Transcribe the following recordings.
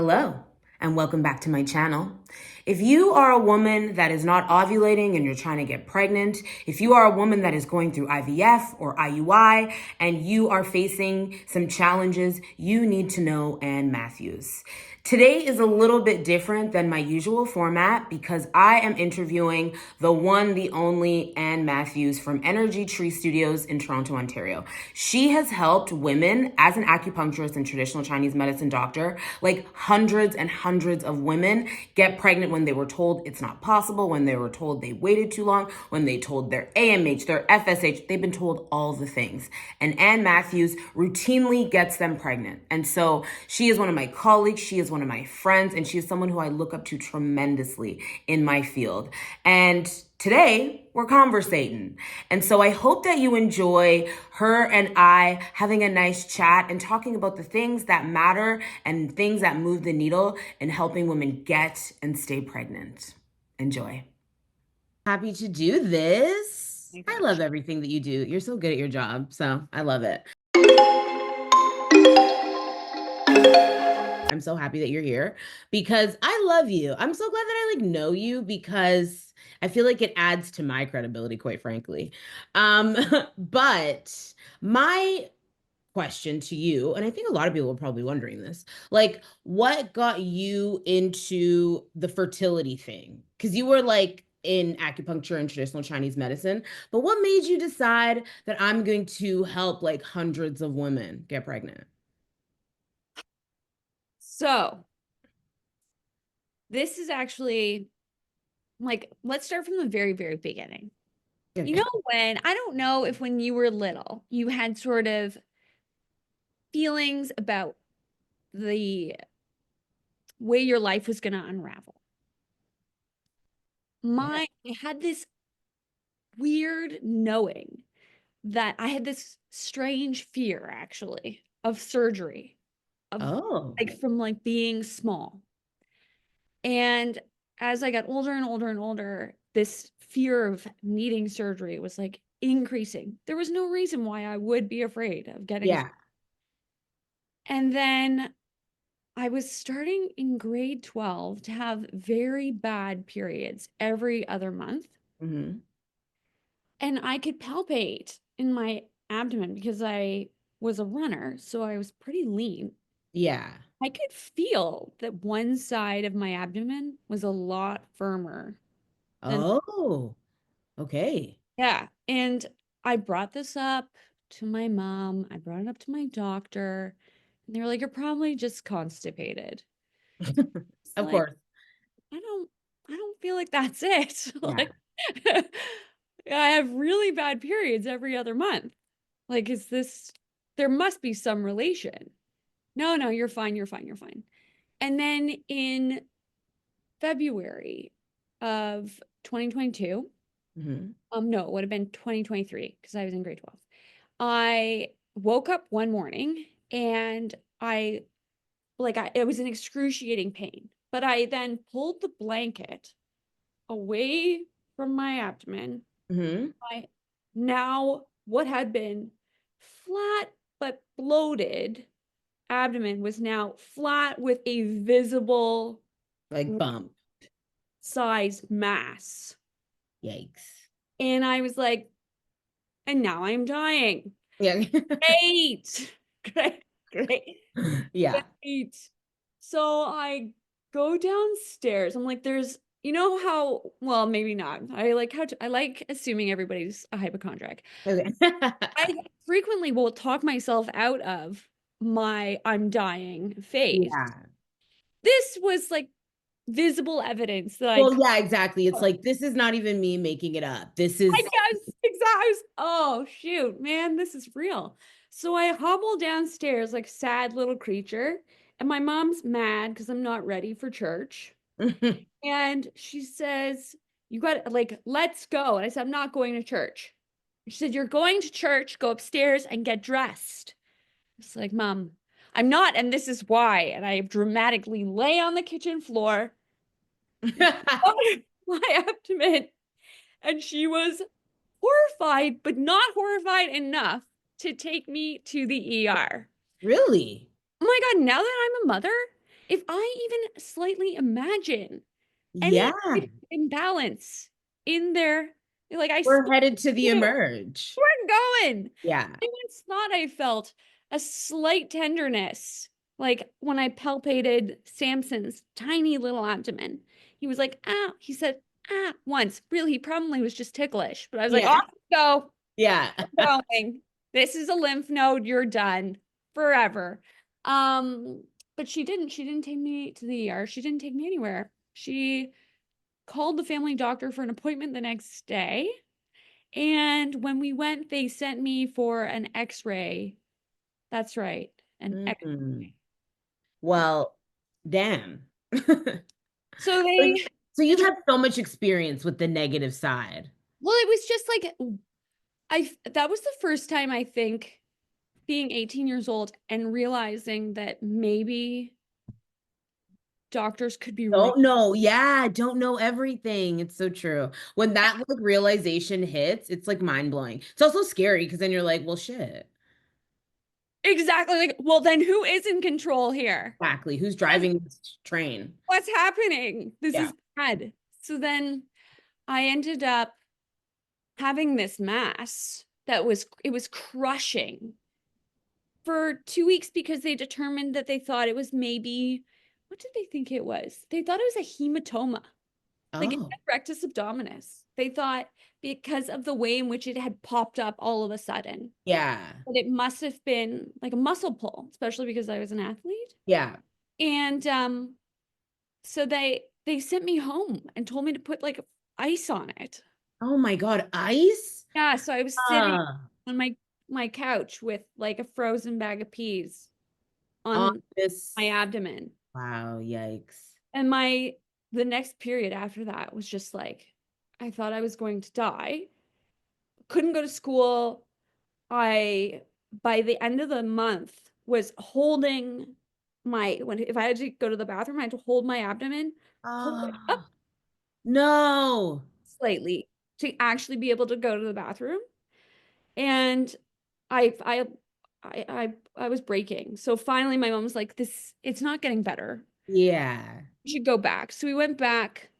Hello, and welcome back to my channel. If you are a woman that is not ovulating and you're trying to get pregnant, if you are a woman that is going through IVF or IUI and you are facing some challenges, you need to know Ann Matthews. Today is a little bit different than my usual format because I am interviewing the one, the only Ann Matthews from Energy Tree Studios in Toronto, Ontario. She has helped women as an acupuncturist and traditional Chinese medicine doctor, like hundreds and hundreds of women get pregnant when they were told it's not possible, when they were told they waited too long, when they told their AMH, their FSH, they've been told all the things. And Ann Matthews routinely gets them pregnant. And so she is one of my colleagues, she is one of my friends, and she is someone who I look up to tremendously in my field. And today, we're conversating. And so I hope that you enjoy her and I having a nice chat and talking about the things that matter and things that move the needle in helping women get and stay pregnant. Enjoy. Happy to do this. Oh my I gosh. love everything that you do. You're so good at your job, so I love it. I'm so happy that you're here because I love you. I'm so glad that I know you because I feel like it adds to my credibility, quite frankly. Um, but my question to you, and I think a lot of people are probably wondering this, like, what got you into the fertility thing? Because you were like in acupuncture and traditional Chinese medicine, but what made you decide that I'm going to help like hundreds of women get pregnant? So this is actually let's start from the very, very beginning. Okay. I don't know if when you were little, you had sort of feelings about the way your life was going to unravel. Yeah. I had this weird knowing that I had this strange fear actually of surgery, of Oh, from being small. And as I got older and older and older, this fear of needing surgery was like increasing. There was no reason why I would be afraid of getting a. yeah. And then I was starting in grade 12 to have very bad periods every other month. Hmm. And I could palpate in my abdomen because I was a runner, so I was pretty lean. Yeah. I could feel that one side of my abdomen was a lot firmer than. Oh, okay. Yeah. And I brought this up to my mom. I brought it up to my doctor. And they were like, you're probably just constipated. It's Of like, course. I don't I don't feel like that's it. Yeah. Like I have really bad periods every other month. Like, is this there must be some relation. No, no, you're fine, you're fine, you're fine. And then in February of 2022, Hmm. no, it would have been 2023 because I was in grade 12. I woke up one morning and it was an excruciating pain, but I then pulled the blanket away from my abdomen. Hmm. I now what had been flat but bloated abdomen was now flat with a visible Like bump. sized mass. Yikes. And I was like, and now I'm dying. Yeah. Great. Great. Great. Yeah. Great. So I go downstairs. I'm like, there's, you know how, well, maybe not. I like assuming everybody's a hypochondriac. Okay. I frequently will talk myself out of my I'm dying phase. Yeah. This was like visible evidence that Well, yeah, exactly. It's like this is not even me making it up. This is I guess exactly. Oh shoot, man, this is real. So I hobble downstairs like sad little creature, and my mom's mad because I'm not ready for church. And she says, "You got let's go." And I said, "I'm not going to church." She said, "You're going to church. Go upstairs and get dressed." It's like, Mom, I'm not, and this is why. And I dramatically lay on the kitchen floor, my abdomen, and she was horrified, but not horrified enough to take me to the ER. Really? Oh my God, now that I'm a mother if I even slightly imagine any Yeah. imbalance in there, like I We're still headed to the do. emerge. We're going. Yeah. I once thought I felt a slight tenderness, like when I palpated Samson's tiny little abdomen. He was like, ah, he said, ah, once. Really, he probably was just ticklish, but I was like, Yeah. off you go, Yeah. going. This is a lymph node. You're done forever. Um, but she didn't take me to the ER. She didn't take me anywhere. She called the family doctor for an appointment the next day. And when we went, they sent me for an x-ray. That's right. An x. Mm. Well, damn. So Like, they, so you've had so much experience with the negative side. well, it was just like, that was the first time I think being 18 years old and realizing that maybe doctors could be wrong. Don't know. Yeah, don't know everything. It's so true. When that like realization hits, it's like mind blowing. It's also scary because then you're like, well, shit. Exactly. Like, well, then who is in control here? Exactly. Who's What's, driving this train? what's happening? This Yeah. is bad. So then I ended up having this mass that it was crushing for 2 weeks because they determined that they thought it was maybe, what did they think it was? They thought it was a hematoma, like Oh, rectus abdominis. They thought because of the way in which it had popped up all of a sudden, yeah. that it must have been like a muscle pull, especially because I was an athlete. Yeah. And so they sent me home and told me to put like ice on it. Oh my God. Ice? Yeah, so I was sitting Uh, on my couch with like a frozen bag of peas on on my this. abdomen. Wow. Yikes. And the next period after that was just like I thought I was going to die. Couldn't go to school. I by the end of the month was holding my when if I had to go to the bathroom, I had to hold my abdomen, hold it up Oh, no. slightly to actually be able to go to the bathroom. And I I I was breaking. So finally my mom was like, this it's not getting better. Yeah. You should go back. So we went back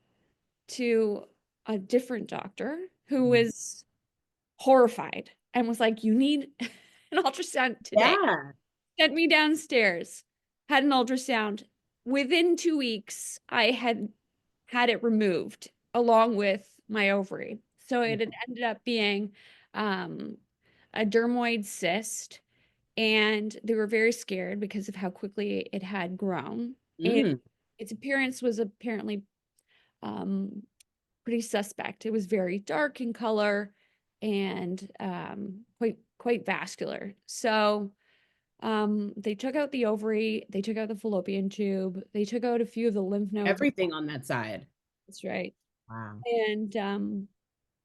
to a different doctor who was horrified and was like, you need an ultrasound today. Yeah. Sent me downstairs, had an ultrasound. Within 2 weeks, I had it removed along with my ovary. So it had ended up being um, a dermoid cyst, and they were very scared because of how quickly it had grown. And Mm. its appearance was apparently um, pretty suspect. It was very dark in color and quite vascular. So they took out the ovary, they took out the fallopian tube, they took out a few of the lymph nodes. Everything on that side. That's right. Wow.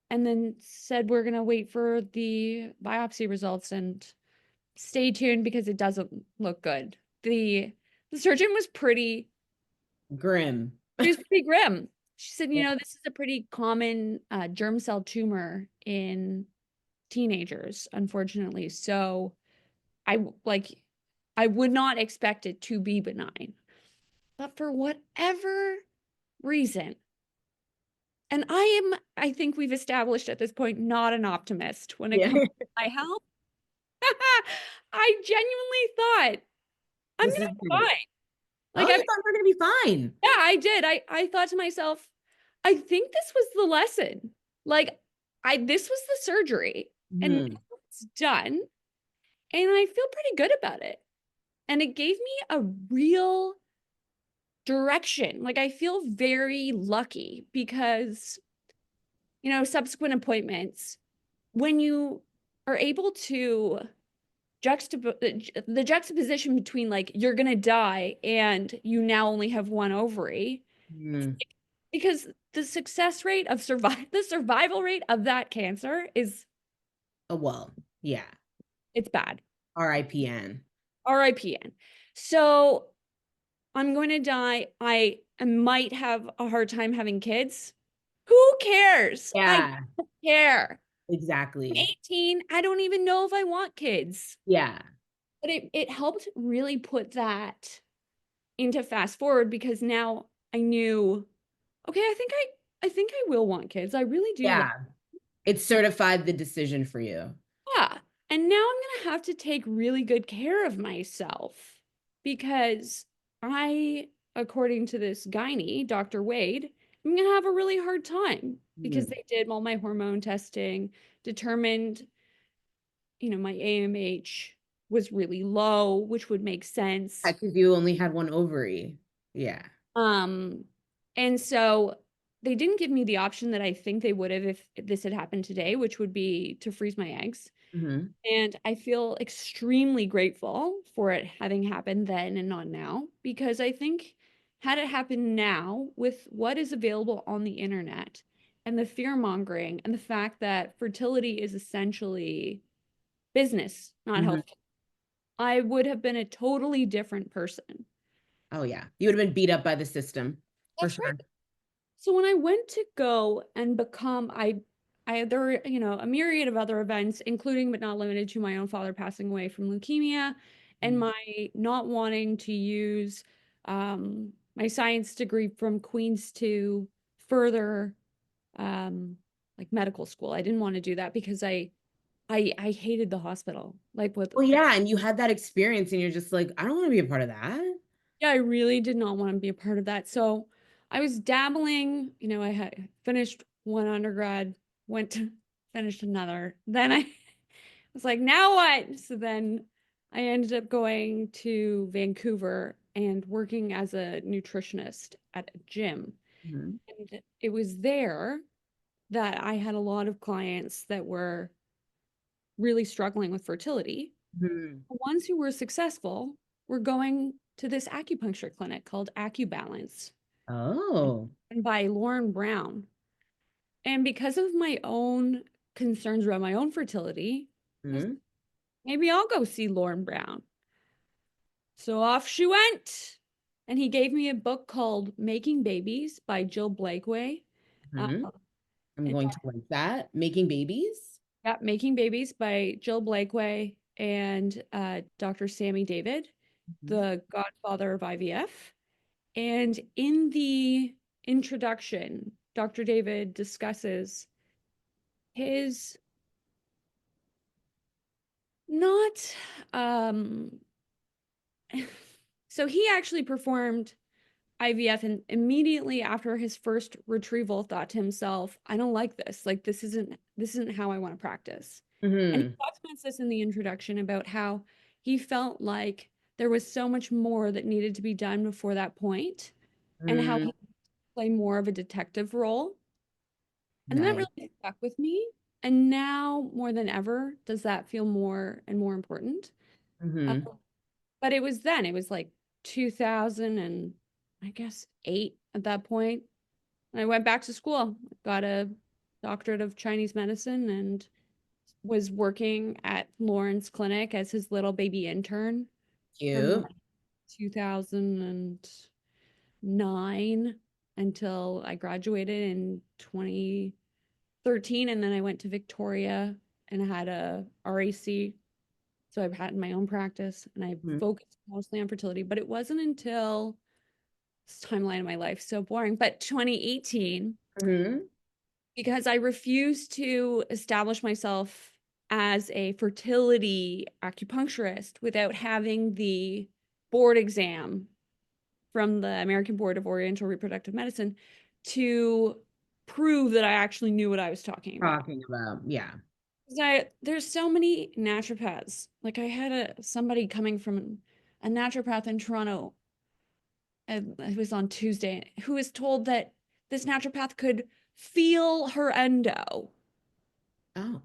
And then said we're gonna wait for the biopsy results and stay tuned because it doesn't look good. The surgeon was pretty Grim. she was pretty grim. She said, Yeah. this is a pretty common germ cell tumor in teenagers, unfortunately. So like I would not expect it to be benign. But for whatever reason, and I think we've established at this point, not an optimist when it Yeah. comes to my health. I genuinely thought I'm This gonna is be it. fine. Oh, Like you thought we are gonna be fine. yeah, I did. I thought to myself, I think this was the lesson. Like this was the surgery and Hmm. now it's done and I feel pretty good about it. And it gave me a real direction. Like I feel very lucky because, subsequent appointments, when you are able to the juxtaposition between like you're gonna die and you now only have one ovary, Hmm. because the success rate of the survival rate of that cancer is Oh, well, yeah. it's bad. RIPN. RIPN. So I'm going to die. I might have a hard time having kids. Who cares? I Yeah, don't care. I'm exactly. 18. I don't even know if I want kids. Yeah. But it helped really put that into fast forward because now I knew, okay, I think I will want kids. I really do want. Yeah. It certified the decision for you. Yeah. And now I'm gonna have to take really good care of myself because I, according to this gynae, Dr. Wade, I'm gonna have a really hard time because Mhm. they did all my hormone testing, determined, my AMH was really low, which would make sense. Because you only had one ovary. Yeah. Um, and so they didn't give me the option that I think they would have if this had happened today, which would be to freeze my eggs. Hmm. And I feel extremely grateful for it having happened then and not now, because I think had it happened now with what is available on the internet and the fear mongering and the fact that fertility is essentially business, not Hmm. health, I would have been a totally different person. Oh yeah. You would have been beat up by the system for That's right. sure. So when I went to go and become, there were, a myriad of other events, including but not limited to my own father passing away from leukemia and Mhm. my not wanting to use my science degree from Queens to further um, like medical school. I didn't want to do that because I hated the hospital. Like with Well, yeah, and you had that experience and you're just like, I don't want to be a part of that. Yeah, I really did not want to be a part of that. So I was dabbling, I had finished one undergrad, went to finish another. Then I was like, now what? So then I ended up going to Vancouver and working as a nutritionist at a gym. Mhm. And it was there that I had a lot of clients that were really struggling with fertility. Mhm. The ones who were successful were going to this acupuncture clinic called AcuBalance Oh. and by Lauren Brown. And because of my own concerns around my own fertility, I was, Mhm. maybe I'll go see Lauren Brown. So off she went. And he gave me a book called Making Babies by Jill Blakeway. Uh, Mhm. I'm and going to like that. Making babies. yeah, Making Babies by Jill Blakeway and Dr. Sammy David, Mhm. the godfather of IVF. And in the introduction, Dr. David discusses his not um so he actually performed IVF and immediately after his first retrieval thought to himself, I don't like this. Like this isn't how I want to practice. And he Mhm. talks about this in the introduction about how he felt like there was so much more that needed to be done before that point and how Mm. he play more of a detective role. And that Nice. really stuck with me. And now more than ever does that feel more and more important. Uh, Mhm. but it was like 2000 and I guess 8 at that point. And I went back to school, got a doctorate of Chinese medicine and was working at Lauren's clinic as his little baby intern from Cute. 2009 until I graduated in 2013. And then I went to Victoria and had a RAC. So I've had my own practice and I Mhm. focused mostly on fertility, but it wasn't until this timeline of my life, so boring, but 2018, Mhm. because I refused to establish myself as a fertility acupuncturist without having the board exam from the American Board of Oriental Reproductive Medicine to prove that I actually knew what I was talking about. Talking about, yeah. 'Cause there's so many naturopaths. Like I had somebody coming from a naturopath in Toronto, it was on Tuesday, who was told that this naturopath could feel her endo. Oh.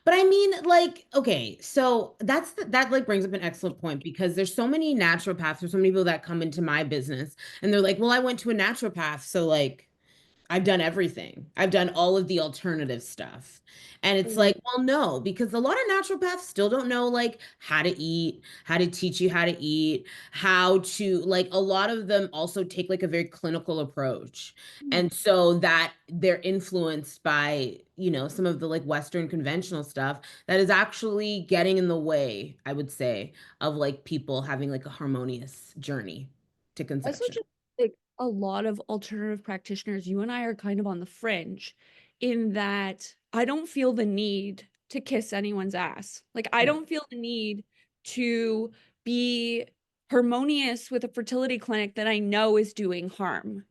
But I mean, like, okay, so that like brings up an excellent point because there's so many naturopaths, there's so many people that come into my business and they're like, well, I went to a naturopath, so like I've done everything. I've done all of the alternative stuff. And it's Mm. like, well, no, because a lot of naturopaths still don't know like how to eat, how to teach you how to eat, how to like a lot of them also take like a very clinical approach. Mm. And so that they're influenced by, some of the like Western conventional stuff that is actually getting in the way, I would say, of like people having like a harmonious journey to I also conception. just like a lot of alternative practitioners, you and I are kind of on the fringe in that I don't feel the need to kiss anyone's ass. Like, I Yeah. don't feel the need to be harmonious with a fertility clinic that I know is doing harm.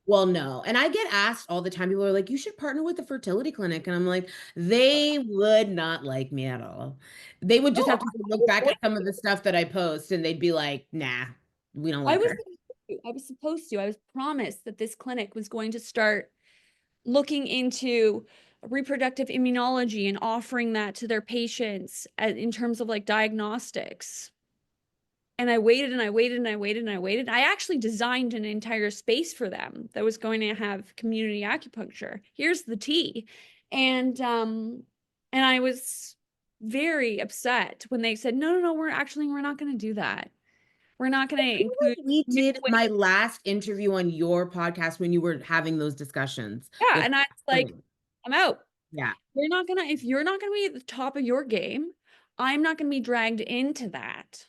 Well, no. And I get asked all the time, people are like, you should partner with a fertility clinic. And I'm like, they would not like me at all. They would just No, have to look back at some of the stuff that I post and they'd be like, nah, we don't I like was her. supposed to. I was supposed to. I was promised that this clinic was going to start looking into reproductive immunology and offering that to their patients in terms of like diagnostics. And I waited and I waited and I waited and I waited. I actually designed an entire space for them that was going to have community acupuncture. Here's the tea. And I was very upset when they said, no, we're not going to do that. We're not going to include We did midwife. my last interview on your podcast when you were having those discussions Yeah. with And I was like, I'm out. yeah. If you're not gonna be at the top of your game, I'm not gonna be dragged into that.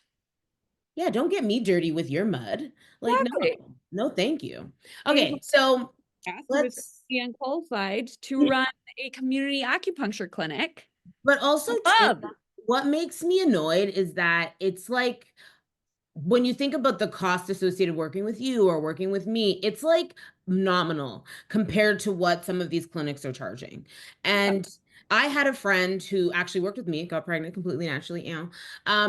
Yeah, don't get me dirty with your mud. Like, Exactly. no, no, thank you. Pay for Okay, so who is let's, unqualified to run a community acupuncture clinic. but also too, Love. what makes me annoyed is that it's like when you think about the cost associated working with you or working with me, it's like nominal compared to what some of these clinics are charging. And I had a friend who actually worked with me, got pregnant completely naturally,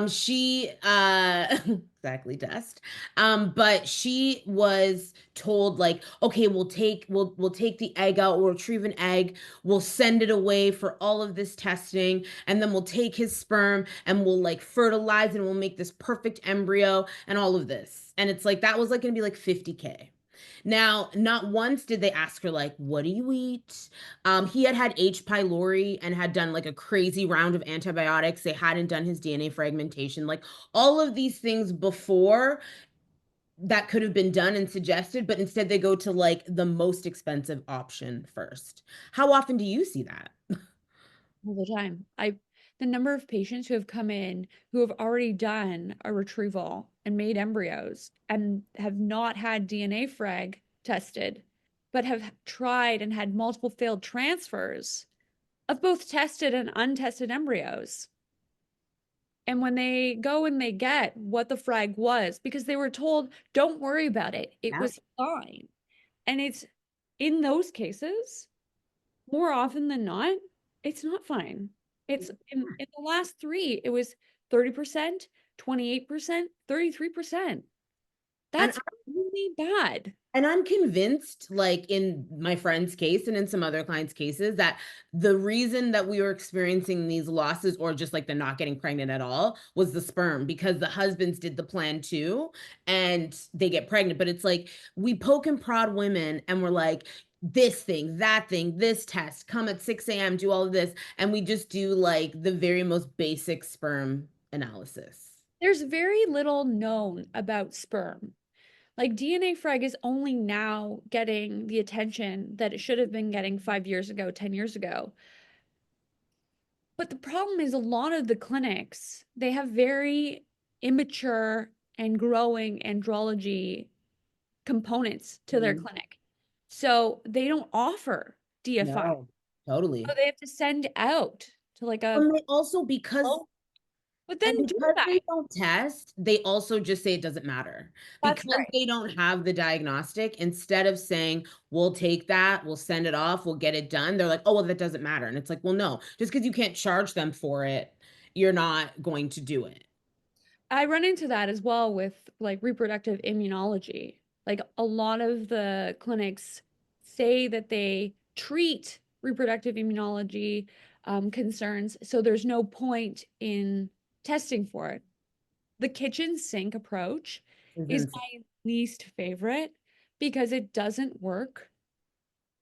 she exactly dust. But she was told like, okay, we'll take the egg out, we'll retrieve an egg, we'll send it away for all of this testing, and then we'll take his sperm and we'll like fertilize and we'll make this perfect embryo and all of this. And it's like that was like gonna be like 50K. Now, not once did they ask her like, "What do you eat?" He had H. pylori and had done like a crazy round of antibiotics. They hadn't done his DNA fragmentation, like all of these things before that could have been done and suggested, but instead they go to like the most expensive option first. How often do you see that? All the time. The number of patients who have come in who have already done a retrieval and made embryos and have not had DNA frag tested, but have tried and had multiple failed transfers of both tested and untested embryos. And when they go and they get what the frag was, because they were told, don't worry about it, it Yeah. was fine. And it's in those cases, more often than not, it's not fine. It's in the last three, it was 30%, 28%, 33%. And That's really bad. And I'm convinced, like in my friend's case and in some other clients' cases, that the reason that we were experiencing these losses or just like the not getting pregnant at all was the sperm because the husbands did the plan too and they get pregnant. But it's like we poke and prod women and we're like, this thing, that thing, this test, come at 6 a.m., do all of this. And we just do like the very most basic sperm analysis. There's very little known about sperm. Like DNA frag is only now getting the attention that it should have been getting 5 years ago, 10 years ago. But the problem is a lot of the clinics, they have very immature and growing andrology components to their Mhm. clinic. So they don't offer DFI. No, totally. So they have to send out to like a, And they also because oh, but And then do because that. they don't test, they also just say it doesn't matter. That's Because right. they don't have the diagnostic, instead of saying, we'll take that, we'll send it off, we'll get it done, they're like, oh, well, that doesn't matter. And it's like, well, no, just because you can't charge them for it, you're not going to do it. I run into that as well with like reproductive immunology. Like a lot of the clinics say that they treat reproductive immunology concerns, so there's no point in testing for it. The kitchen sink approach is Isn't my least favorite because it doesn't work.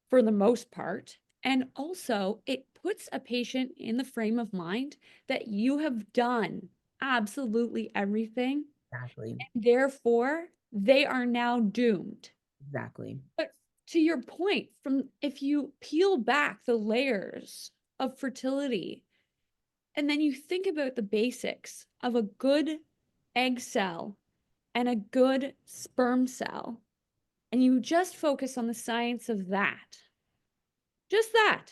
for the most part. And also, it puts a patient in the frame of mind that you have done absolutely everything. Exactly. Therefore, they are now doomed. Exactly. But to your point, from if you peel back the layers of fertility and then you think about the basics of a good egg cell and a good sperm cell, and you just focus on the science of that, just that,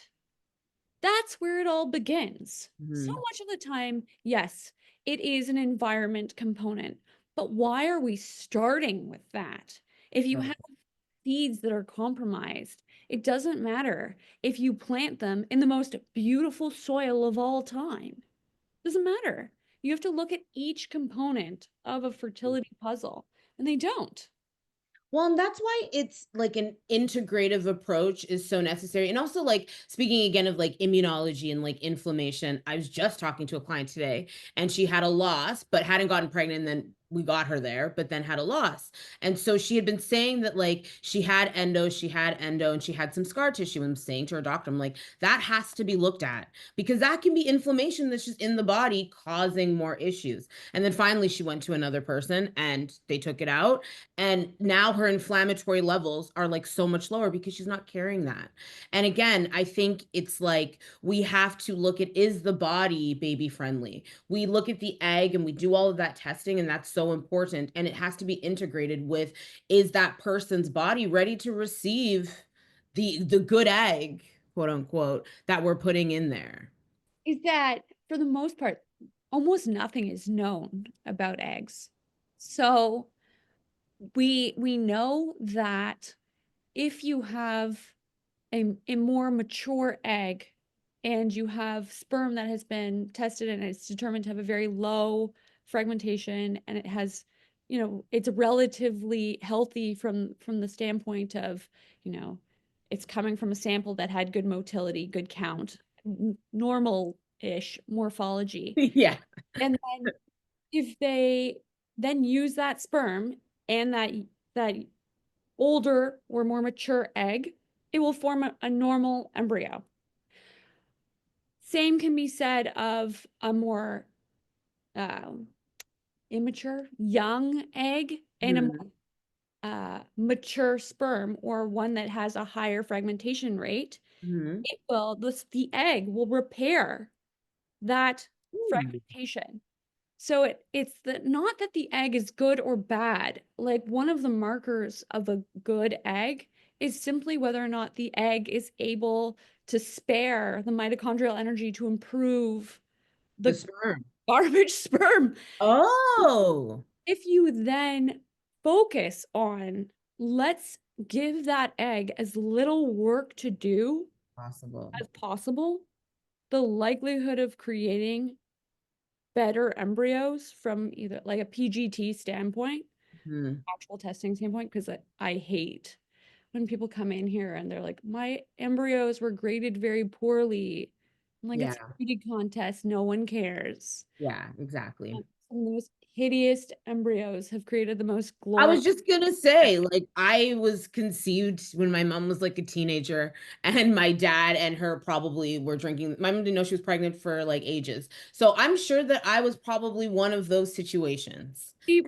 that's where it all begins. So Mhm. much of the time, yes, it is an environment component, but why are we starting with that? If you Right. have seeds that are compromised, it doesn't matter if you plant them in the most beautiful soil of all time. Doesn't matter. You have to look at each component of a fertility puzzle, and they don't. Well, and that's why it's like an integrative approach is so necessary. And also, like, speaking again of like immunology and like inflammation, I was just talking to a client today and she had a loss, but hadn't gotten pregnant. And then we got her there, but then had a loss. And so she had been saying that like she had endo, and she had some scar tissue. And I'm saying to her doctor, I'm like, that has to be looked at because that can be inflammation that's just in the body causing more issues. And then finally, she went to another person and they took it out, and now her inflammatory levels are like so much lower because she's not carrying that. And again, I think it's like we have to look at, is the body baby friendly? We look at the egg and we do all of that testing, and that's so important. And it has to be integrated with, is that person's body ready to receive the good egg, quote unquote, that we're putting in there? Is that for the most part, almost nothing is known about eggs. So we know that if you have a more mature egg and you have sperm that has been tested and it's determined to have a very low fragmentation and it has, it's relatively healthy from the standpoint of, you know, it's coming from a sample that had good motility, good count, normal-ish morphology. Yeah. And then if they then use that sperm and that older or more mature egg, it will form a normal embryo. Same can be said of a more um, immature, young egg and a Mhm. more mature sperm or one that has a higher fragmentation rate. Mhm. The egg will repair that Ooh. fragmentation. So it's not that the egg is good or bad. Like one of the markers of a good egg is simply whether or not the egg is able to spare the mitochondrial energy to improve The the sperm. garbage sperm. Oh, If you then focus on, let's give that egg as little work to do possible. as possible, the likelihood of creating better embryos from either like a PGT standpoint, Hmm. actual testing standpoint, because I hate when people come in here and they're like, my embryos were graded very poorly. I'm like, it's a Yeah. beauty contest. No one cares. Yeah, exactly. Some of the most hideous embryos have created the most I glorious. was just gonna say, like, I was conceived when my mom was like a teenager, and my dad and her probably were drinking. My mom didn't know she was pregnant for like ages. So I'm sure that I was probably one of those situations. She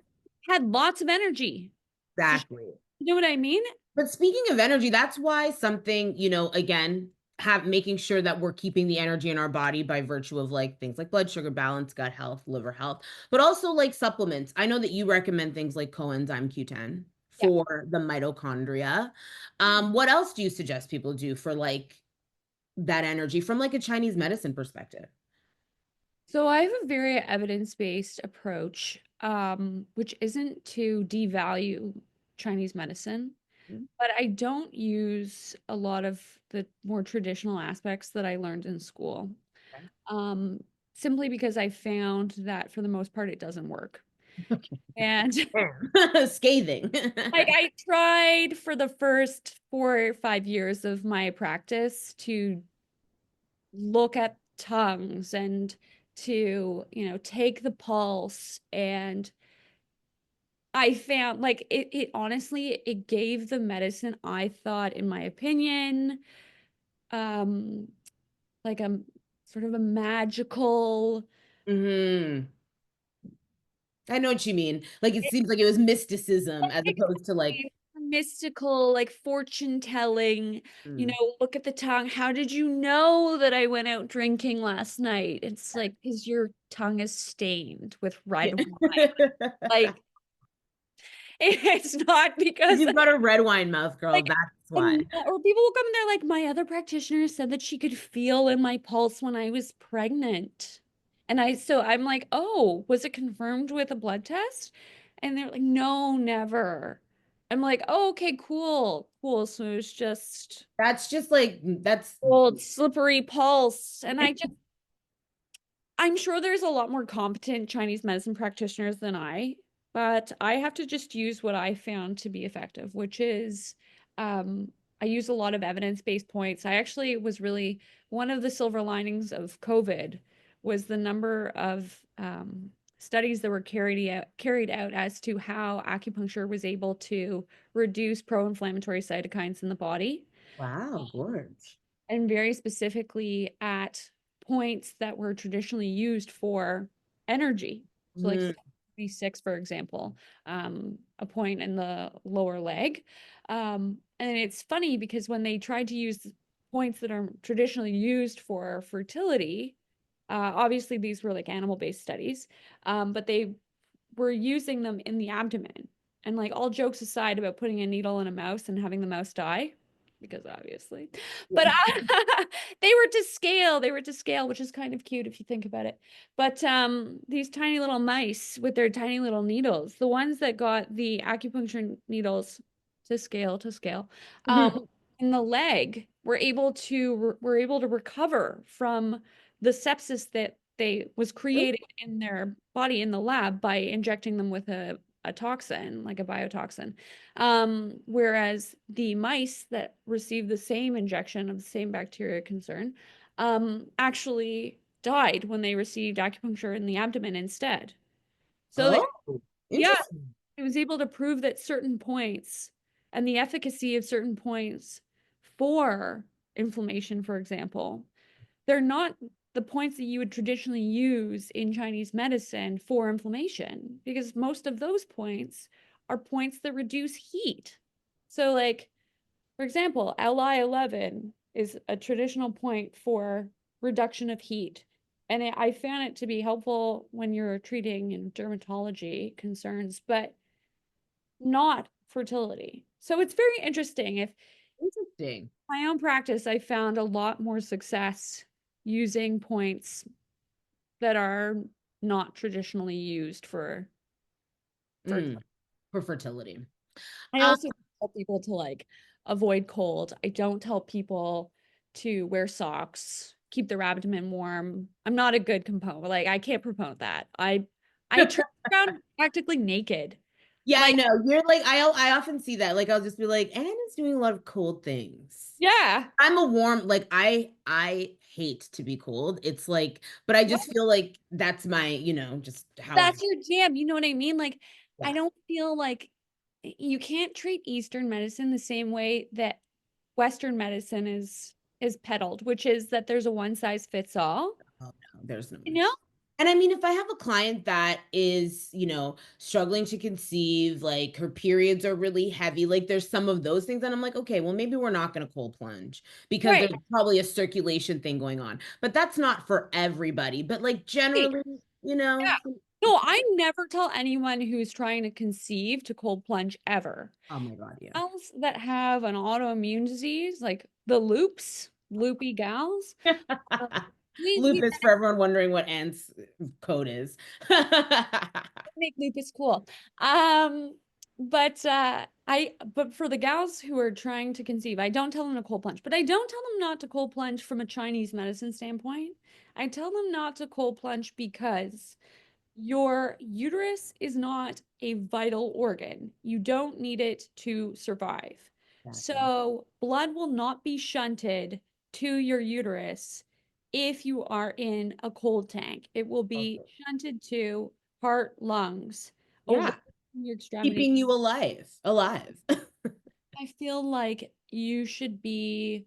had lots of energy. So Exactly. you know what I mean? But speaking of energy, that's why something, again, have making sure that we're keeping the energy in our body by virtue of like things like blood sugar balance, gut health, liver health, but also like supplements. I know that you recommend things like coenzyme Q10 Yeah. for the mitochondria. What else do you suggest people do for like that energy from like a Chinese medicine perspective? So I have a very evidence-based approach, which isn't to devalue Chinese medicine, but I don't use a lot of the more traditional aspects that I learned in school, um, simply because I found that for the most part it doesn't work. And Okay. Scathing. like I tried for the first 4 or 5 years of my practice to look at tongues and to, take the pulse and I found like it honestly, it gave the medicine, I thought, in my opinion, um, like a sort of a magical. Hmm. I know what you mean. Like it seems like it was mysticism as opposed to like, Mystical, like fortune telling, mm. look at the tongue. How did you know that I went out drinking last night? It's like, because your tongue is stained with red Yeah. wine. Like, it's not If because, you've got a red wine mouth, girl, like, that's why. or people will come and they're like, my other practitioner said that she could feel in my pulse when I was pregnant. So I'm like, oh, was it confirmed with a blood test? And they're like, no, never. I'm like, oh, okay, cool, cool. So it was just That's just like that's old slippery pulse. And I'm sure there's a lot more competent Chinese medicine practitioners than but I have to just use what I found to be effective, which is I use a lot of evidence-based points. I actually was really one of the silver linings of COVID was the number of studies that were carried out as to how acupuncture was able to reduce pro-inflammatory cytokines in the body wow, gorge. and very specifically at points that were traditionally used for energy. So, like Mm. V6, for example, a point in the lower leg. And it's funny because when they tried to use points that are traditionally used for fertility, obviously these were like animal-based studies, but they were using them in the abdomen. And like all jokes aside about putting a needle in a mouse and having the mouse die, because obviously, but Yeah. they were to scale, which is kind of cute if you think about it. But these tiny little mice with their tiny little needles, the ones that got the acupuncture needles to scale, in the leg, were able to recover from the sepsis that they was created in their body in the lab by injecting them with a toxin, like a biotoxin. Whereas the mice that received the same injection of the same bacteria concern actually died when they received acupuncture in the abdomen instead. So Oh, yeah, interesting. it was able to prove that certain points and the efficacy of certain points for inflammation, for example, they're not the points that you would traditionally use in Chinese medicine for inflammation, because most of those points are points that reduce heat. So, like, for example, Li11 is a traditional point for reduction of heat. And I found it to be helpful when you're treating in dermatology concerns, but not fertility. So it's very interesting. If Interesting. my own practice, I found a lot more success using points that are not traditionally used for Mm, for fertility. I Um, also tell people to like avoid cold. I don't tell people to wear socks, keep their abdomen warm. I'm not a good component. Like I can't promote that. I turn around practically naked. yeah, I Like, know. You're like I often see that. Like I'll just be like, Anna's doing a lot of cold things. yeah. I'm a warm, like I hate to be cold. It's like, but I just feel like that's my, just how I That's your jam. You know what I mean? Like, I yeah. don't feel like you can't treat Eastern medicine the same way that Western medicine is peddled, which is that there's a one size fits all. Oh no, there's no You one. know? And I mean, if I have a client that is, struggling to conceive, like her periods are really heavy, like there's some of those things, and I'm like, okay, well, maybe we're not going to cold plunge because Right. there's probably a circulation thing going on. But that's not for everybody. But like Right. generally, Yeah. No, I never tell anyone who's trying to conceive to cold plunge ever. oh my God, yeah. Gals that have an autoimmune disease, like the loopy gals, um, we Lupus for everyone wondering what Ant's code is. make lupus cool. Um, but for the gals who are trying to conceive, I don't tell them to cold plunge, but I don't tell them not to cold plunge from a Chinese medicine standpoint. I tell them not to cold plunge because your uterus is not a vital organ. You don't need it to survive. Exactly. So, blood will not be shunted to your uterus if you are in a cold tank. It will be Okay. shunted to heart, lungs, Yeah. Your extremity. keeping you alive. I feel like you should be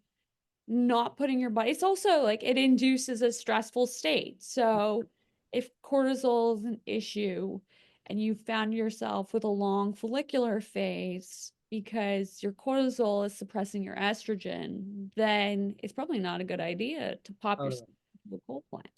not putting your body, it's also like it induces a stressful state. So if cortisol is an issue and you found yourself with a long follicular phase because your cortisol is suppressing your estrogen, then it's probably not a good idea to pop yourself Totally. into a coal plant.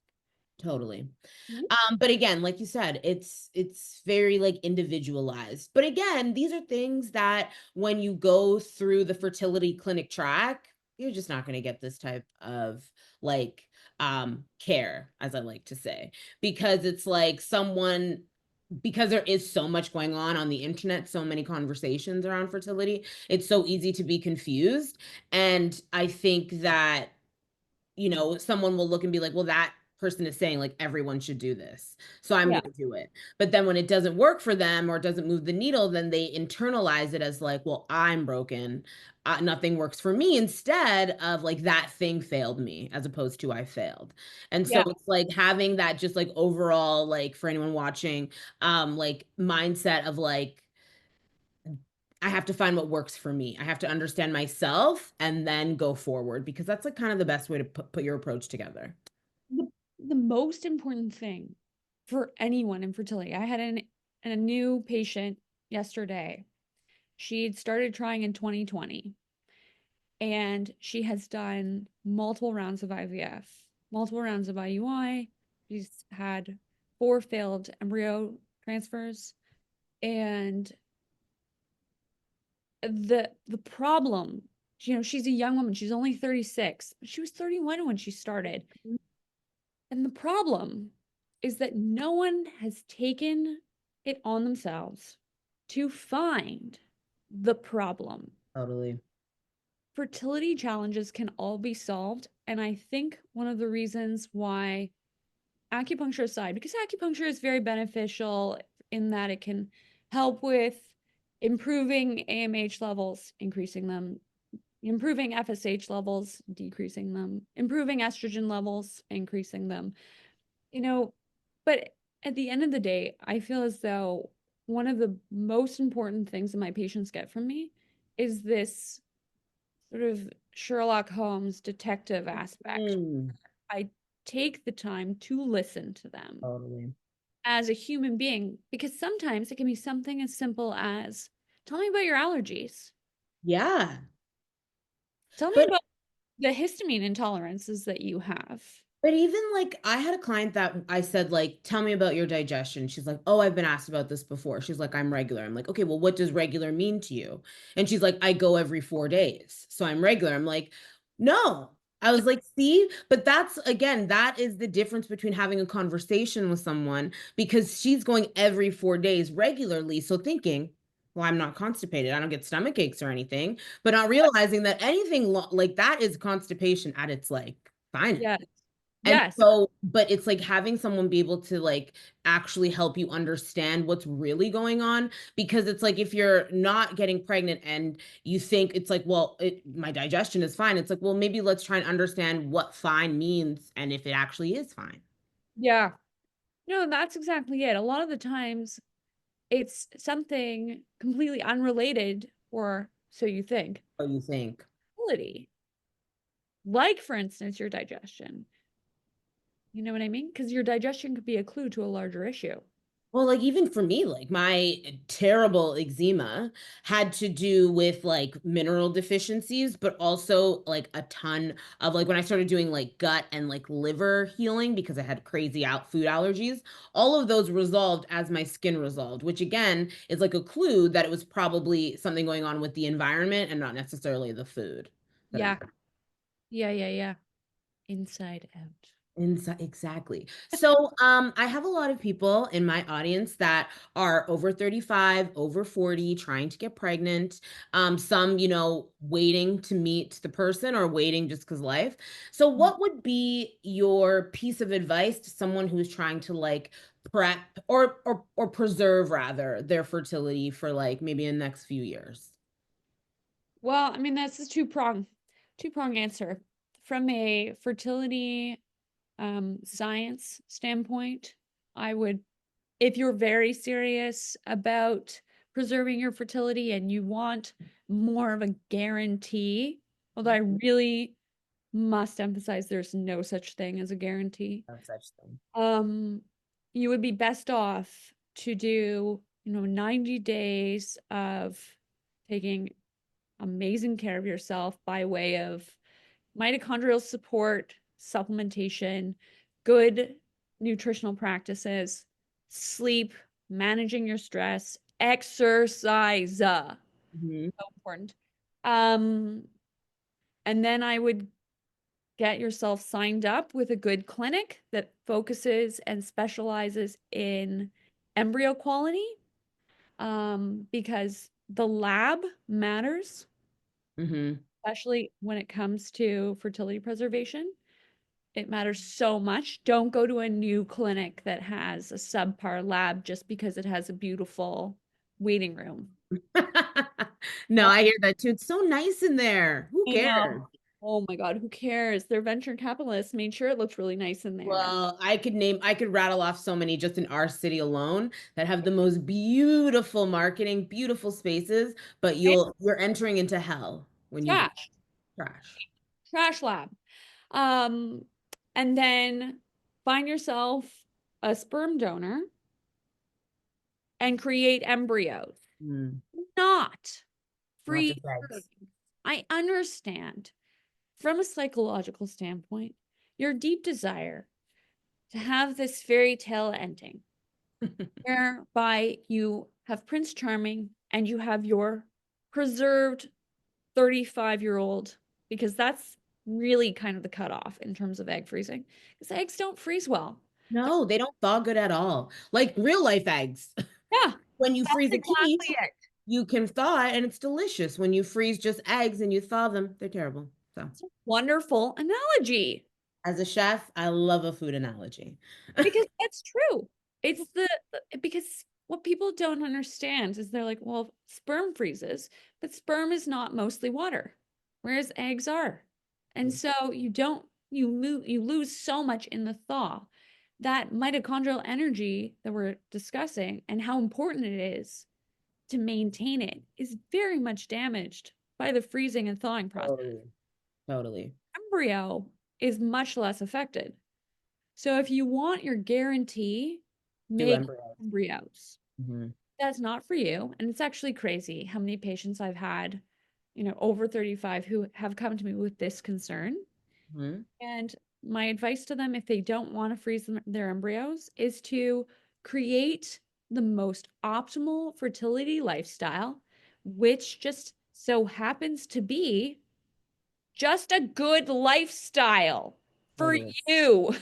Totally. Mhm. But again, like you said, it's very like individualized. But again, these are things that when you go through the fertility clinic track, you're just not going to get this type of like care, as I like to say, because it's like someone because there is so much going on the internet, so many conversations around fertility, it's so easy to be confused. And I think that someone will look and be like, well, that person is saying like everyone should do this. So I'm Yeah. going to do it. But then when it doesn't work for them or doesn't move the needle, then they internalize it as like, well, I'm broken. Nothing works for me instead of like that thing failed me as opposed to I failed. And so Yeah. it's like having that just like overall, like for anyone watching, like mindset of like, I have to find what works for me. I have to understand myself and then go forward because that's like kind of the best way to put your approach together. The, the most important thing for anyone in fertility, I had a new patient yesterday. She'd started trying in 2020 and she has done multiple rounds of IVF, multiple rounds of IUI. She's had 4 failed embryo transfers. And the problem, she's a young woman. She's only 36. She was 31 when she started. And the problem is that no one has taken it on themselves to find the problem. Totally. Fertility challenges can all be solved. And I think one of the reasons why acupuncture aside, because acupuncture is very beneficial in that it can help with improving AMH levels, increasing them, improving FSH levels, decreasing them, improving estrogen levels, increasing them. You know, but at the end of the day, I feel as though one of the most important things that my patients get from me is this sort of Sherlock Holmes detective aspect. Mm, I take the time to listen to them totally. as a human being because sometimes it can be something as simple as tell me about your allergies. Yeah. Tell me But about the histamine intolerances that you have. But even like I had a client that I said like tell me about your digestion. She's like, "Oh, I've been asked about this before." She's like, "I'm regular." I'm like, "Okay, well what does regular mean to you?" And she's like, "I go every 4 days. So I'm regular." I'm like, "No." I was like, "See, but that's again, that is the difference between having a conversation with someone because she's going every 4 days regularly, so thinking, well, I'm not constipated. I don't get stomach aches or anything, but not realizing that anything like that is constipation at its like finest. Yes. And Yes. so, but it's like having someone be able to like actually help you understand what's really going on. Because it's like if you're not getting pregnant and you think it's like, well, my digestion is fine. It's like, well, maybe let's try and understand what fine means and if it actually is fine. Yeah. No, that's exactly it. A lot of the times it's something completely unrelated, or so you think. What do you think? Ability. Like, for instance, your digestion. You know what I mean? Because your digestion could be a clue to a larger issue. Well, like even for me, like my terrible eczema had to do with like mineral deficiencies, but also like a ton of like when I started doing like gut and like liver healing because I had crazy out food allergies, all of those resolved as my skin resolved, which again is like a clue that it was probably something going on with the environment and not necessarily the food that I'm Yeah. Yeah. Yeah. Yeah. Inside out. inside. Exactly. So, I have a lot of people in my audience that are over 35, over 40, trying to get pregnant. Some, waiting to meet the person or waiting just because life. So, what would be your piece of advice to someone who's trying to like prep or preserve rather their fertility for like maybe in the next few years? Well, I mean, that's a two prong answer. From a fertility science standpoint, I would if you're very serious about preserving your fertility and you want more of a guarantee, although I really must emphasize there's no such thing as a guarantee. No such thing. You would be best off to do, 90 days of taking amazing care of yourself by way of mitochondrial support, supplementation, good nutritional practices, sleep, managing your stress, exercise. So important. Um, and then I would get yourself signed up with a good clinic that focuses and specializes in embryo quality, because the lab matters, Mm-hmm. especially when it comes to fertility preservation. It matters so much. Don't go to a new clinic that has a subpar lab just because it has a beautiful waiting room. No, I hear that too. It's so nice in there. Who I cares? know. Oh my God, who cares? They're venture capitalists made sure it looks really nice in there. Well, I could rattle off so many just in our city alone that have the most beautiful marketing, beautiful spaces, but And you're entering into hell when you go. trash, Trash. trash lab. Um, and then find yourself a sperm donor and create embryos, Mm, not not free. just eggs. I understand from a psychological standpoint your deep desire to have this fairy tale ending whereby you have Prince Charming and you have your preserved 35-year-old, because that's really kind of the cutoff in terms of egg freezing, because eggs don't freeze well. No, they don't thaw good at all. Like real life eggs. Yeah, When you that's freeze a quiche, exactly it. you can thaw it and it's delicious. When you freeze just eggs and you thaw them, they're terrible. So, It's a wonderful analogy. as a chef, I love a food analogy. Because it's true. It's because what people don't understand is they're like, well, sperm freezes, but sperm is not mostly water, whereas eggs are. And so you lose so much in the thaw. That mitochondrial energy that we're discussing and how important it is to maintain it is very much damaged by the freezing and thawing process. Totally. Totally. Embryo is much less affected. So if you want your guarantee, Do make embryos. embryos. Mhm. That's not for you. And it's actually crazy how many patients I've had, over 35 who have come to me with this concern. Mhm. And my advice to them, if they don't want to freeze their embryos, is to create the most optimal fertility lifestyle, which just so happens to be just a good lifestyle for Totally. you.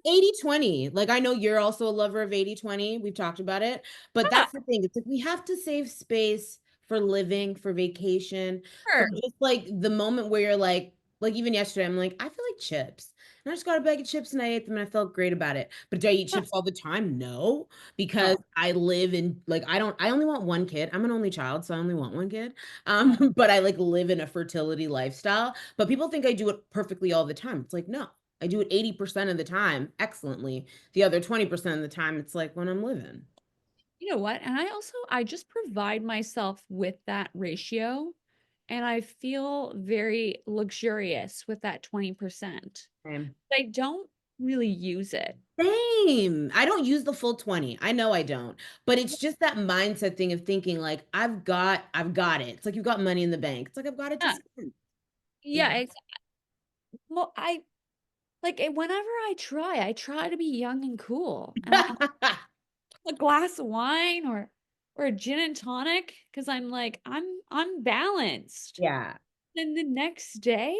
80/20. Like I know you're also a lover of 80/20. We've talked about it, but Yeah, that's the thing. It's like we have to save space for living, for vacation, for sure. just like the moment where you're like even yesterday, I'm like, I feel like chips. And I just got a bag of chips and I ate them and I felt great about it. But do I eat Yeah. chips all the time? No, because No. I live in like I only want one kid. I'm an only child, so I only want one kid. But I like live in a fertility lifestyle. But people think I do it perfectly all the time. It's like, no. I do it 80% of the time excellently. The other 20% of the time, it's like when I'm living. You know what? And I just provide myself with that ratio, and I feel very luxurious with that 20%. Same. I don't really use it. Same. I don't use the full 20. I know I don't. But it's just that mindset thing of thinking like I've got it. It's like you've got money in the bank. It's like I've got it to Yeah. spend. You Yeah, well, I like whenever I try to be young and cool. And I know? a glass of wine or a gin and tonic because I'm like I'm balanced. Yeah. Then the next day,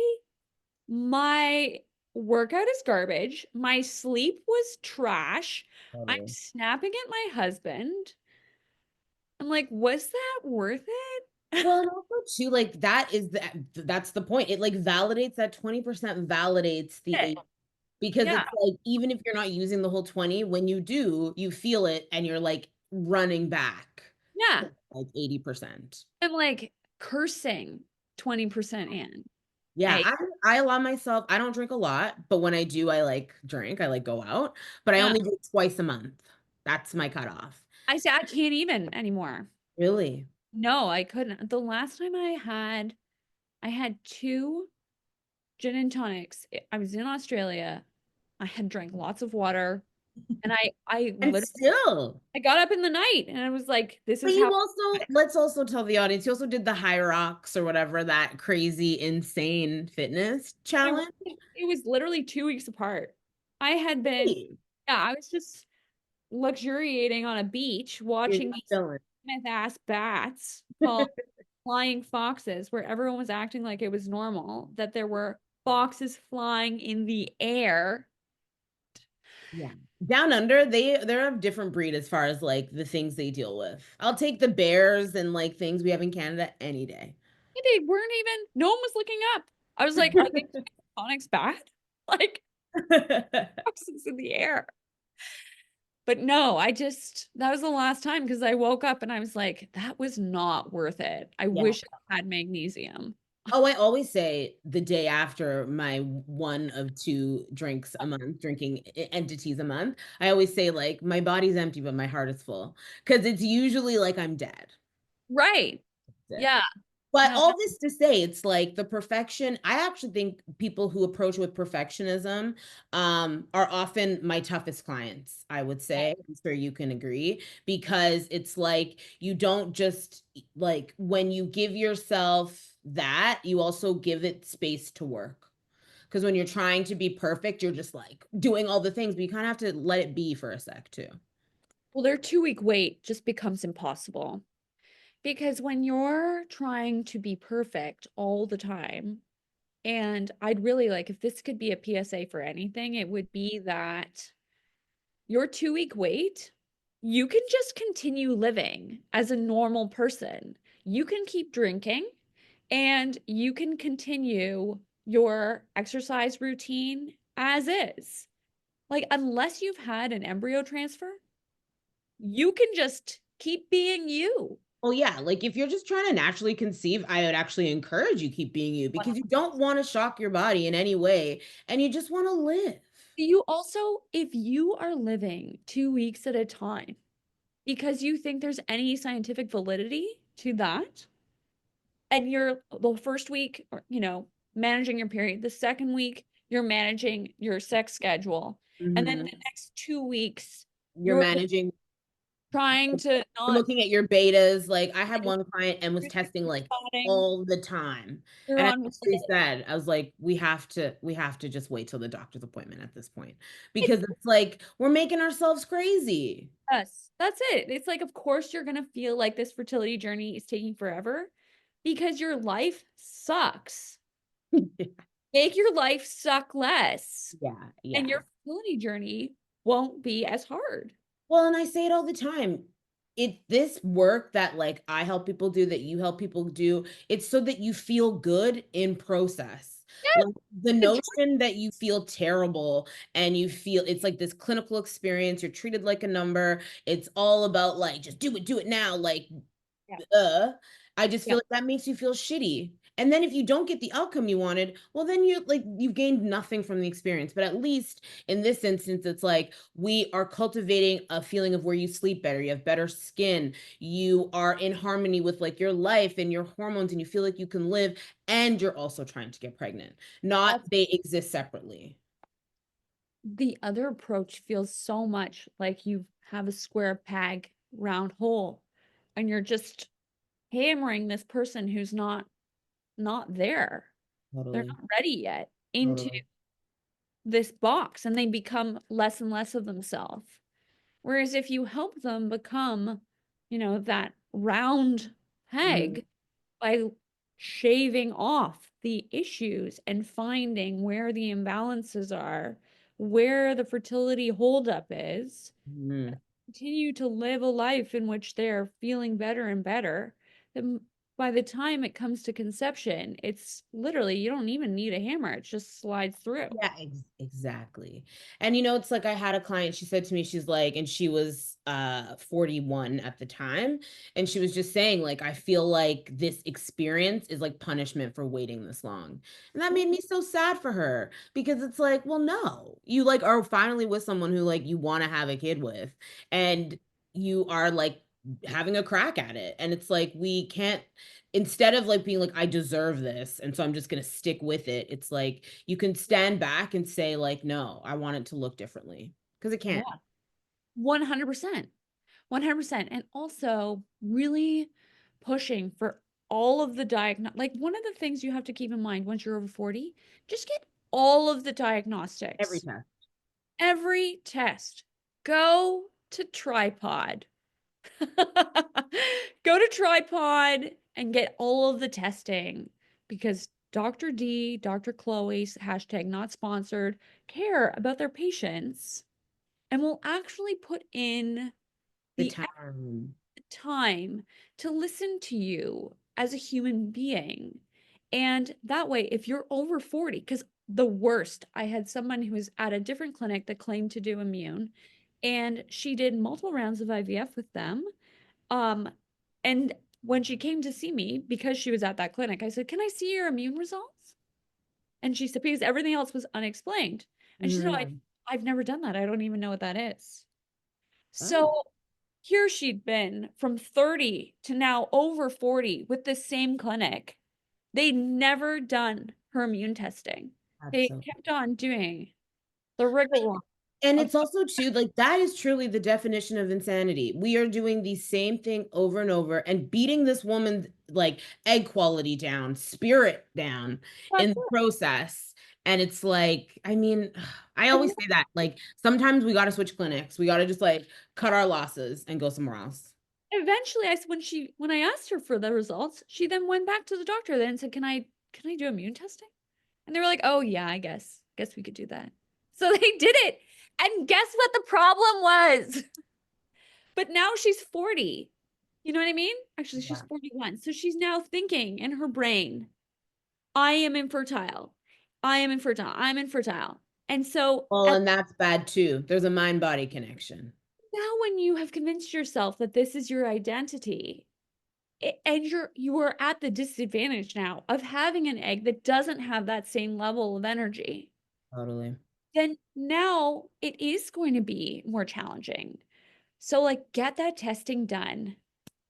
my workout is garbage. My sleep was trash. I'm Totally. snapping at my husband. I'm like, was that worth it? Well, and also too, like that's the point. It like validates that 20% validates the Okay. 8 because Yeah, it's like even if you're not using the whole 20, when you do, you feel it and you're like running back yeah. like 80%. I'm like cursing 20% in. Yeah, Hey, I allow myself, I don't drink a lot, but when I do, I like drink, I like go out, but I yeah, only do it twice a month. That's my cutoff. I say I can't even anymore. Really? No, I couldn't. The last time I had two gin and tonics. I was in Australia. I had drank lots of water, and I And literally still, I got up in the night and I was like, this but is you how also, let's also tell the audience, you also did the High Rocks or whatever, that crazy, insane fitness it was. challenge. It was literally 2 weeks apart. I had been, Hey, yeah, I was just luxuriating on a beach you're watching just these chilling. mammoth ass bats called flying foxes, where everyone was acting like it was normal, that there were foxes flying in the air. Yeah. Down under, they're a different breed as far as like the things they deal with. I'll take the bears and like things we have in Canada any day. They weren't even, no one was looking up. I was like, are these tonics bad? Like foxes in the air. But no, that was the last time because I woke up and I was like, that was not worth it. I Yeah. wish I had magnesium. Oh, I always say the day after my one of two drinks a month, drinking entities a month, I always say like my body's empty, but my heart is full. Because it's usually like I'm dead. Right. That's it. Yeah. But No, all this to say, it's like the perfection. I actually think people who approach with perfectionism are often my toughest clients, I would say. I'm sure you can agree, because it's like you don't just like when you give yourself that, you also give it space to work. Because when you're trying to be perfect, you're just like doing all the things, but you kind of have to let it be for a sec too. well, their 2 week wait just becomes impossible because when you're trying to be perfect all the time, and I'd really like if this could be a PSA for anything, it would be that your 2 week wait, you can just continue living as a normal person. You can keep drinking and you can continue your exercise routine as is. Like, unless you've had an embryo transfer, you can just keep being you. Oh yeah, like if you're just trying to naturally conceive, I would actually encourage you keep being you, because you don't want to shock your body in any way and you just want to live. You also, if you are living 2 weeks at a time because you think there's any scientific validity to that, and you're the first week, or, managing your period, the second week, you're managing your sex schedule, and then Mhm. the next 2 weeks, You're you're managing, trying to you're not, looking at your betas. Like I had one client and was testing like spotting, all the time. you're And I on literally said, I was like, we have to just wait till the doctor's appointment at this point. Because it's like we're making ourselves crazy. Yes, that's it. It's like, of course, you're gonna feel like this fertility journey is taking forever because your life sucks. Make your life suck less, Yeah, and yeah. your fertility journey won't be as hard. Well, and I say it all the time. This work that like I help people do, that you help people do, it's so that you feel good in process. Yes, Like the enjoy. notion that you feel terrible and you feel it's like this clinical experience, you're treated like a number. It's all about like just do it now. Like Yeah, uh, I just yeah. feel like that makes you feel shitty. And then if you don't get the outcome you wanted, well, then you've gained nothing from the experience. But at least in this instance, it's like we are cultivating a feeling of where you sleep better, you have better skin, you are in harmony with like your life and your hormones, and you feel like you can live, and you're also trying to get pregnant. Not That's they exist separately. the other approach feels so much like you have a square peg, round hole, and you're just hammering this person who's not there. They're Totally. not ready yet into Totally. this box, and they become less and less of themselves. Whereas if you help them become, that round Mhm. peg by shaving off the issues and finding where the imbalances are, where the fertility holdup is, Mhm. continue to live a life in which they're feeling better and better, then by the time it comes to conception, it's literally, you don't even need a hammer. It just slides through. Yeah, exactly. And it's like I had a client, she said to me, she's like, and she was 41 at the time, and she was just saying like, I feel like this experience is like punishment for waiting this long. And that made me so sad for her, because it's like, well, no, you like are finally with someone who like you want to have a kid with, and you are like having a crack at it. And it's like we can't, instead of like being like, I deserve this, and so I'm just going to stick with it, it's like you can stand back and say like, no, I want it to look differently, because it Yeah. can't. 100%. 100%. And also really pushing for all of the like one of the things you have to keep in mind once you're over 40, just get all of the Every diagnostics. time. Every test. Go to Tripod. Go to Tripod and get all of the testing, because Dr. D, Dr. Chloe's hashtag not sponsored, care about their patients and will actually put in The the time. time to listen to you as a human being. And that way, if you're over 40, because the worst, I had someone who was at a different clinic that claimed to do immune, and she did multiple rounds of IVF with them. Um, and when she came to see me, because she was at that clinic, I said, "Can I see your immune results?" And she said, because everything else was unexplained. And she said, "Oh, Mhm. I've never done that. I don't even know what that is." Oh, So here she'd been from 30 to now over 40 with the same clinic. They'd never done her immune testing. that's They so. kept on doing the rigmarole And of it's also too, like, that is truly the definition of insanity. We are doing the same thing over and over and beating this woman's like egg quality down, spirit down in that's the it. process. And it's like, I mean, I And always say that, like, sometimes we got to switch clinics. We got to just like cut our losses and go somewhere else. eventually when I asked her for the results, she then went back to the doctor then and said, "Can I do immune testing?" And they were like, "Oh yeah, I guess we could do that." So they did it. And guess what the problem was? But now she's 40. You know what I mean? Actually, she's Yeah. 41. So she's now thinking in her brain, I am infertile. I am infertile. I'm infertile. And so Well, and that's bad too. There's a mind-body connection. now when you have convinced yourself that this is your identity, and you are at the disadvantage now of having an egg that doesn't have that same level of energy, Totally. then now it is going to be more challenging. So like get that testing done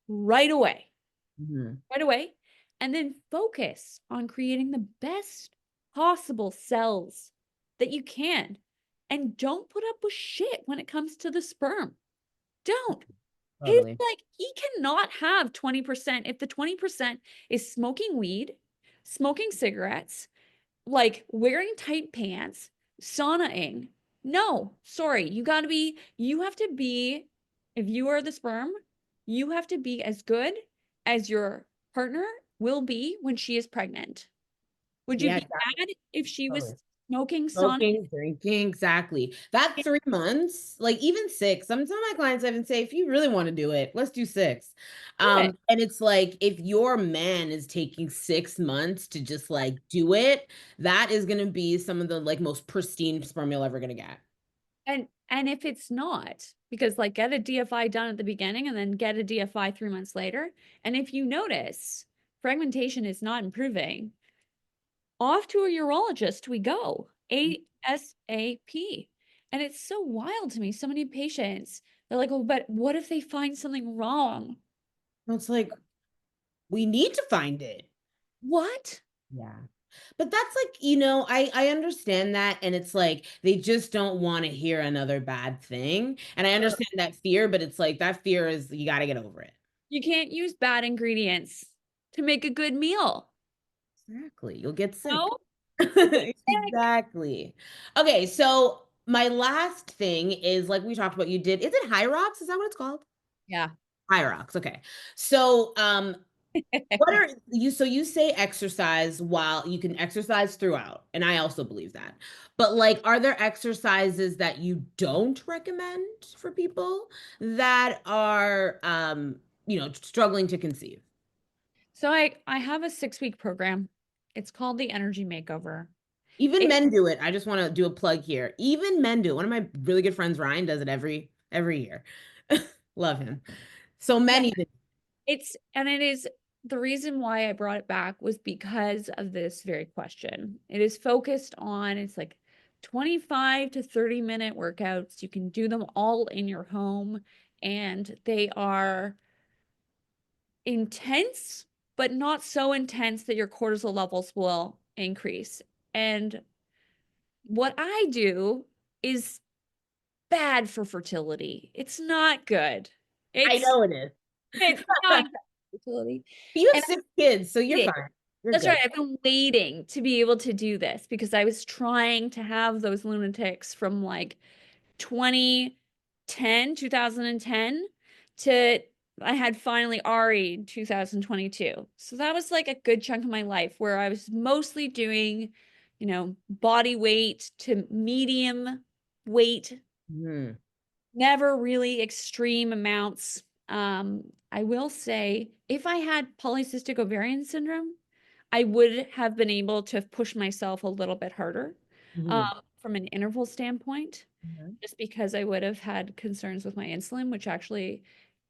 right away. Mhm. Right away, and then focus on creating the best possible cells that you can. And don't put up with shit when it comes to the sperm. Don't. He's Totally. like, he cannot have 20% if the 20% is smoking weed, smoking cigarettes, like wearing tight pants, saunaing. No, sorry. You have to be, if you are the sperm, you have to be as good as your partner will be when she is pregnant. Would you Yeah, be mad if she was totally. smoking sauna? Smoking, drinking, exactly. That 3 months, like even six. Some of my clients even say, if you really want to do it, let's do six. Do it. And it's like if your man is taking 6 months to just like do it, that is gonna be some of the like most pristine sperm you're ever gonna get. And if it's not, because like get a DFI done at the beginning and then get a DFI 3 months later. And if you notice fragmentation is not improving, off to a urologist we go, ASAP. And it's so wild to me. So many patients, they're like, "Oh, but what if they find something wrong?" It's like we need to find it. What? Yeah. But that's like, I understand that, and it's like they just don't want to hear another bad thing. And I understand that fear, but it's like that fear is you got to get over it. You can't use bad ingredients to make a good meal. Exactly. You'll get sick. No, you'll get sick. Exactly. Okay, so my last thing is like we talked about, you did, is it High Rocks? Is that what it's called? Yeah. High Rocks. Okay. So, what are you? So you say exercise while you can exercise throughout, and I also believe that. But like, are there exercises that you don't recommend for people that are, struggling to conceive? So I have a 6-week program. It's called the Energy Makeover. Even It men do it. I just want to do a plug here. Even men do it. One of my really good friends, Ryan, does it every year. Love him. So yeah, men even. it is the reason why I brought it back was because of this very question. It is focused on it's like 25 to 30-minute workouts. You can do them all in your home and they are intense, but not so intense that your cortisol levels will increase. And what I do is bad for fertility. It's not good. I It's know it is. it's not good for fertility. You have And 6 kids, so you're I fine. You're that's right. good. I've been waiting to be able to do this because I was trying to have those lunatics from like 2010 to I had finally Ari in 2022. So that was like a good chunk of my life where I was mostly doing, body weight to medium weight, Mhm. never really extreme amounts. I will say if I had polycystic ovarian syndrome, I would have been able to push myself a little bit harder Mhm. from an interval standpoint, Mhm. just because I would have had concerns with my insulin, which actually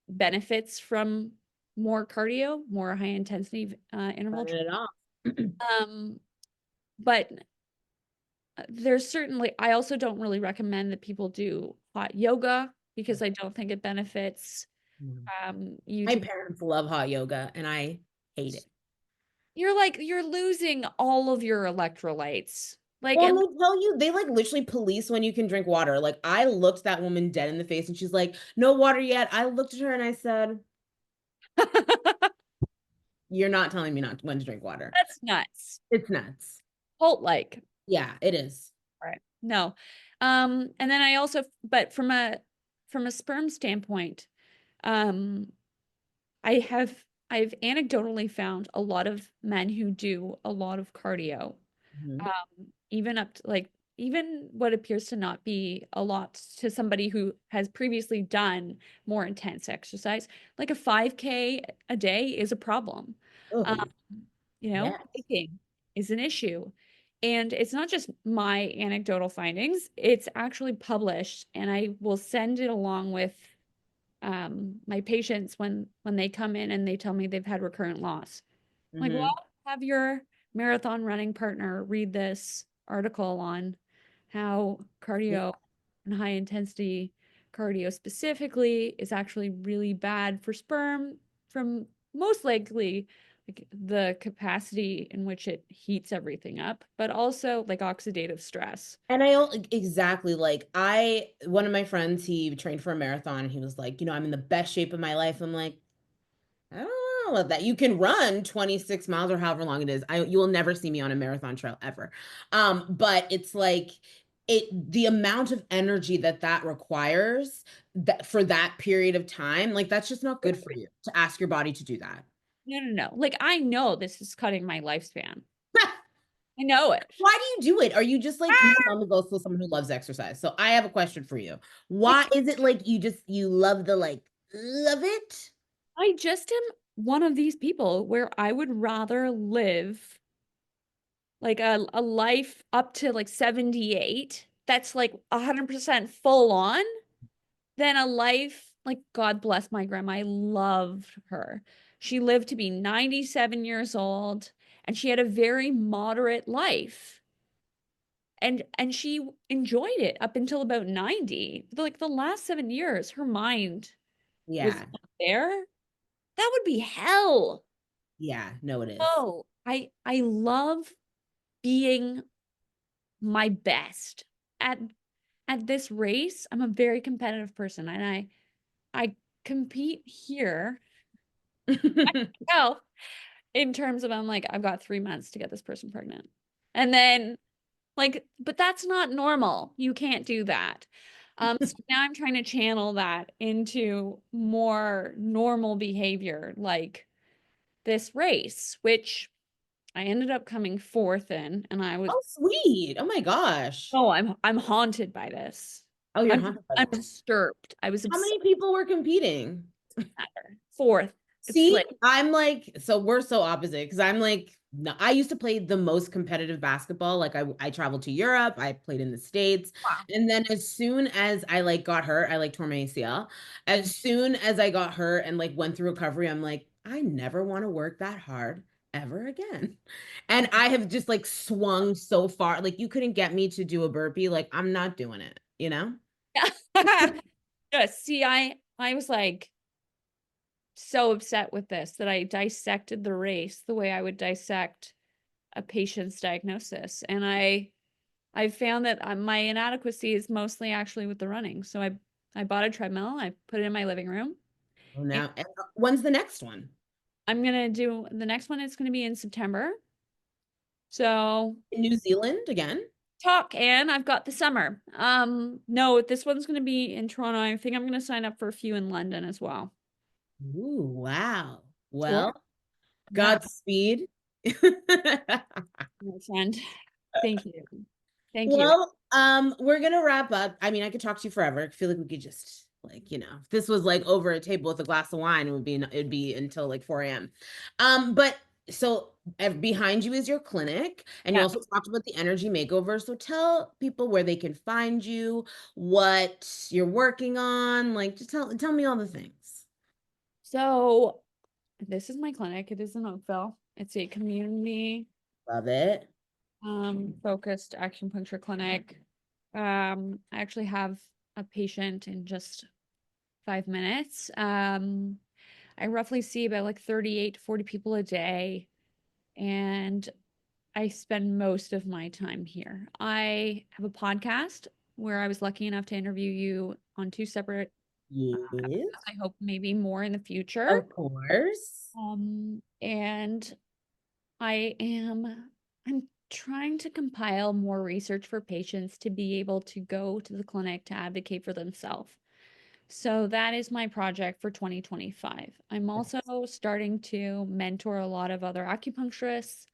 benefits from more cardio, more high intensity interval. Turning it off. Um, but there's certainly, I also don't really recommend that people do hot yoga because I don't think it benefits Mhm. you My to, parents love hot yoga, and I hate it. you're losing all of your electrolytes. Like, Well, and and they tell you they like literally police when you can drink water. Like I looked that woman dead in the face, and she's like, "No water yet." I looked at her and I said, "You're not telling me not when to drink water." that's nuts. It's nuts. Cult like. Yeah, it is. Right. No. And then I also, but from a sperm standpoint, um, I've anecdotally found a lot of men who do a lot of cardio, Mhm. even up to like even what appears to not be a lot to somebody who has previously done more intense exercise, like a 5K a day is a problem. Oh, Um, yes. hiking is an issue. And it's not just my anecdotal findings, it's actually published, and I will send it along with my patients when they come in and they tell me they've had recurrent loss. I'm like, Hmm. well, have your marathon running partner read this article on how Yeah. cardio and high intensity cardio specifically is actually really bad for sperm from most likely like the capacity in which it heats everything up, but also like oxidative stress. And I don't exactly like one of my friends, he trained for a marathon and he was like, I'm in the best shape of my life. I'm like, I don't know about that. You can run 26 miles or however long it is. You will never see me on a marathon trail ever. But it's like the amount of energy that requires that for that period of time, like that's just not good for you to ask your body to do that. No, no, no. Like I know this is cutting my lifespan. I know it. Why do you do it? Are you just like my mom is also someone who loves exercise? So I have a question for you. Why is it like you love the like love it? I just am one of these people where I would rather live like a life up to like 78 that's like 100% full on than a life like God bless my grandma. I loved her. She lived to be 97 years old and she had a very moderate life. And she enjoyed it up until about 90. Like the last 7 years, her mind was Yeah. not there. That would be hell. Yeah, no, it is. Oh, I love being my best at this race. I'm a very competitive person, and I compete here. Well, in terms of I'm like I've got 3 months to get this person pregnant, and then like, but that's not normal. You can't do that. So now I'm trying to channel that into more normal behavior, like this race, which I ended up coming fourth in, and I was Oh, sweet. Oh my gosh. oh, I'm haunted by this. Oh, you're I'm haunted by I'm this. disturbed. I was How obsessed many people were competing? with her. Fourth. It's See, like, I'm like, so we're so opposite because I'm like, no, I used to play the most competitive basketball. Like I traveled to Europe, I played in the States. wow. And then as soon as I like got hurt, I like tore my ACL. As soon as I got hurt and like went through recovery, I'm like, I never want to work that hard ever again. And I have just like swung so far. Like you couldn't get me to do a burpee. Like I'm not doing it, you know? Yeah, see, I was like so upset with this that I dissected the race the way I would dissect a patient's diagnosis. And I found that my inadequacy is mostly actually with the running. So I bought a treadmill, I put it in my living room. Oh, And now, when's the next one? I'm gonna do the next one, it's gonna be in September. So In New Zealand again? talk, and I've got the summer. No, this one's gonna be in Toronto. I think I'm gonna sign up for a few in London as well. Ooh, wow. Sure. Well, Yeah, Godspeed. my friend. Thank you. Thank you. Well, we're gonna wrap up. I mean, I could talk to you forever. I feel like we could just like, if this was like over a table with a glass of wine, it'd be until like 4 a.m. But so behind you is your clinic, and you Yeah. also talked about the energy makeover. So tell people where they can find you, what you're working on, like just tell me all the things. So this is my clinic. It is in Oakville. It's a community Love it. focused acupuncture clinic. I actually have a patient in just 5 minutes. I roughly see about like 38 to 40 people a day, and I spend most of my time here. I have a podcast where I was lucky enough to interview you on two separate Yes, episodes. I hope maybe more in the future. of course. And I'm trying to compile more research for patients to be able to go to the clinic to advocate for themselves. So that is my project for 2025. I'm also starting to mentor a lot of other acupuncturists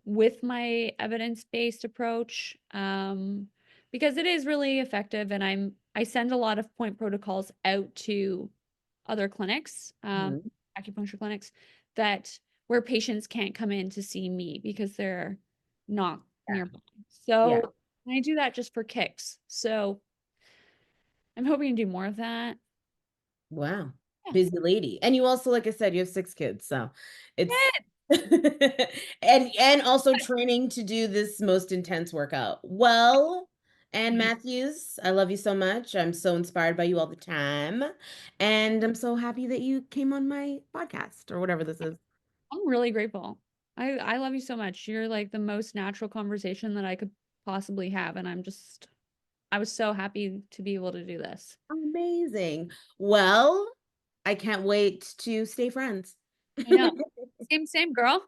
with my evidence-based approach, because it is really effective, and I send a lot of point protocols out to other clinics, Mhm. acupuncture clinics, that where patients can't come in to see me because they're not nearby. Yeah. So I do that just for kicks. So I'm hoping to do more of that. Wow. Yeah. Busy lady. And you also, like I said, you have 6 kids, so it's and also training to do this most intense workout. Well, Ann Matthews, I love you so much. I'm so inspired by you all the time. And I'm so happy that you came on my podcast or whatever this is. I'm really grateful. I love you so much. You're like the most natural conversation that I could possibly have, and I was so happy to be able to do this. Amazing. Well, I can't wait to stay friends. I know. Same, same, girl.